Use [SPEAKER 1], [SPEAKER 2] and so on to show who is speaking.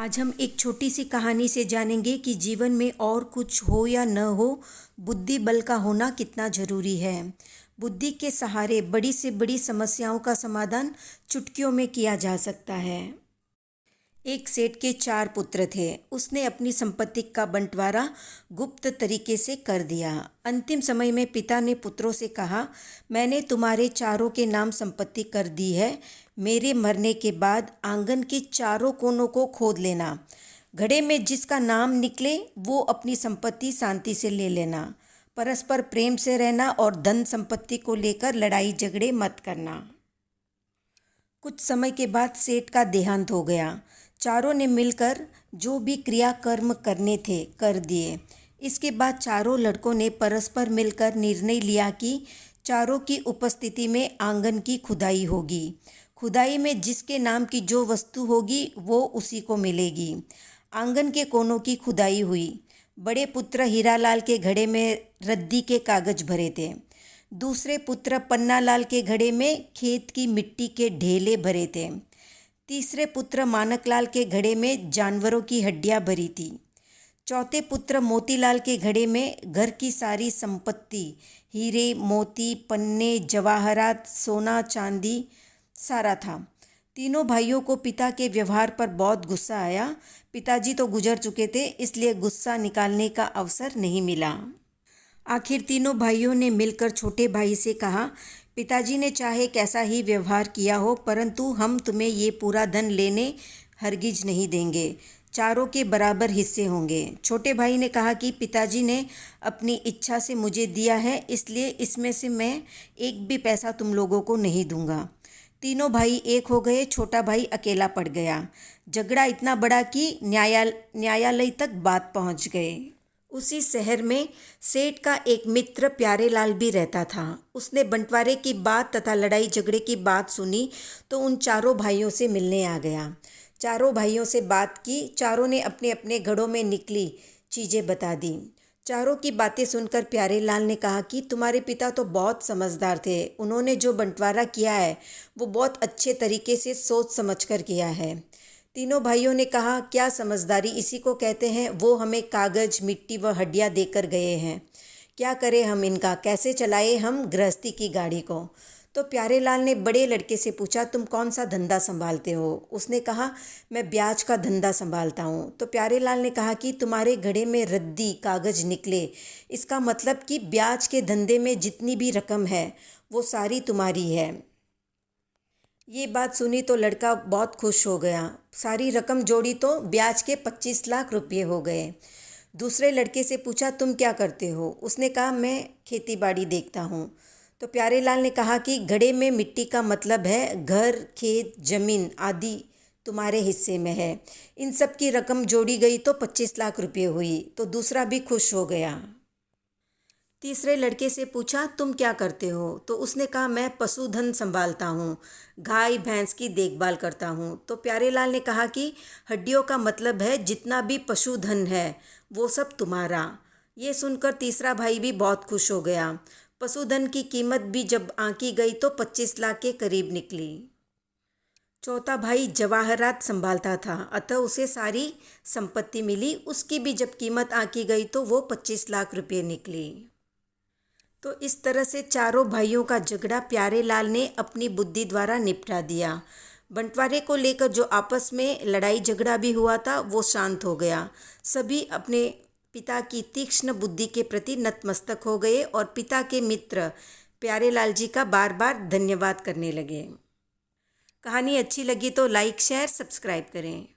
[SPEAKER 1] आज हम एक छोटी सी कहानी से जानेंगे कि जीवन में और कुछ हो या न हो, बुद्धि बल का होना कितना ज़रूरी है। बुद्धि के सहारे बड़ी से बड़ी समस्याओं का समाधान चुटकियों में किया जा सकता है। एक सेठ के 4 पुत्र थे। उसने अपनी संपत्ति का बंटवारा गुप्त तरीके से कर दिया। अंतिम समय में पिता ने पुत्रों से कहा, मैंने तुम्हारे चारों के नाम संपत्ति कर दी है। मेरे मरने के बाद आंगन के चारों कोनों को खोद लेना। घड़े में जिसका नाम निकले वो अपनी संपत्ति शांति से ले लेना। परस्पर प्रेम से रहना और धन संपत्ति को लेकर लड़ाई झगड़े मत करना। कुछ समय के बाद सेठ का देहांत हो गया। चारों ने मिलकर जो भी क्रियाकर्म करने थे कर दिए। इसके बाद चारों लड़कों ने परस्पर मिलकर निर्णय लिया कि चारों की उपस्थिति में आंगन की खुदाई होगी। खुदाई में जिसके नाम की जो वस्तु होगी वो उसी को मिलेगी। आंगन के कोनों की खुदाई हुई। बड़े पुत्र हीरालाल के घड़े में रद्दी के कागज भरे थे। दूसरे पुत्र पन्नालाल के घड़े में खेत की मिट्टी के ढेले भरे थे। तीसरे पुत्र मानकलाल के घड़े में जानवरों की हड्डियां भरी थी। चौथे पुत्र मोतीलाल के घड़े में घर की सारी संपत्ति, हीरे मोती पन्ने जवाहरात सोना चांदी सारा था। तीनों भाइयों को पिता के व्यवहार पर बहुत गुस्सा आया। पिताजी तो गुजर चुके थे, इसलिए गुस्सा निकालने का अवसर नहीं मिला। आखिर तीनों भाइयों ने मिलकर छोटे भाई से कहा, पिताजी ने चाहे कैसा ही व्यवहार किया हो, परंतु हम तुम्हें ये पूरा धन लेने हरगिज नहीं देंगे। चारों के बराबर हिस्से होंगे। छोटे भाई ने कहा कि पिताजी ने अपनी इच्छा से मुझे दिया है, इसलिए इसमें से मैं एक भी पैसा तुम लोगों को नहीं दूंगा। तीनों भाई एक हो गए। छोटा भाई अकेला पड़ गया। झगड़ा इतना बड़ा कि न्यायालय तक बात पहुंच गए। उसी शहर में सेठ का एक मित्र प्यारेलाल भी रहता था। उसने बंटवारे की बात तथा लड़ाई झगड़े की बात सुनी तो उन चारों भाइयों से मिलने आ गया। चारों भाइयों से बात की। चारों ने अपने अपने घड़ों में निकली चीज़ें बता दी। चारों की बातें सुनकर प्यारेलाल ने कहा कि तुम्हारे पिता तो बहुत समझदार थे। उन्होंने जो बंटवारा किया है वो बहुत अच्छे तरीके से सोच समझकर किया है। तीनों भाइयों ने कहा, क्या समझदारी इसी को कहते हैं। वो हमें कागज मिट्टी व हड्डियाँ देकर गए हैं। क्या करें हम इनका, कैसे चलाए हम गृहस्थी की गाड़ी को। तो प्यारेलाल ने बड़े लड़के से पूछा, तुम कौन सा धंधा संभालते हो। उसने कहा, मैं ब्याज का धंधा संभालता हूँ। तो प्यारेलाल ने कहा कि तुम्हारे घड़े में रद्दी कागज निकले, इसका मतलब कि ब्याज के धंधे में जितनी भी रकम है वो सारी तुम्हारी है। ये बात सुनी तो लड़का बहुत खुश हो गया। सारी रकम जोड़ी तो ब्याज के 25 लाख रुपये हो गए। दूसरे लड़के से पूछा, तुम क्या करते हो। उसने कहा, मैं खेती बाड़ी देखता हूँ। तो प्यारेलाल ने कहा कि घड़े में मिट्टी का मतलब है घर खेत जमीन आदि तुम्हारे हिस्से में है। इन सब की रकम जोड़ी गई तो 25 लाख रुपये हुई। तो दूसरा भी खुश हो गया। तीसरे लड़के से पूछा, तुम क्या करते हो। तो उसने कहा, मैं पशुधन संभालता हूँ, गाय भैंस की देखभाल करता हूँ। तो प्यारेलाल ने कहा कि हड्डियों का मतलब है जितना भी पशुधन है वो सब तुम्हारा। ये सुनकर तीसरा भाई भी बहुत खुश हो गया। पशुधन की कीमत भी जब आंकी गई तो 25 लाख के करीब निकली। चौथा भाई जवाहरात संभालता था, अतः उसे सारी संपत्ति मिली। उसकी भी जब कीमत आंकी गई तो वो 25 लाख रुपये निकली। तो इस तरह से चारों भाइयों का झगड़ा प्यारेलाल ने अपनी बुद्धि द्वारा निपटा दिया। बंटवारे को लेकर जो आपस में लड़ाई झगड़ा भी हुआ था वो शांत हो गया। सभी अपने पिता की तीक्ष्ण बुद्धि के प्रति नतमस्तक हो गए और पिता के मित्र प्यारेलाल जी का बार बार धन्यवाद करने लगे। कहानी अच्छी लगी तो लाइक शेयर सब्सक्राइब करें।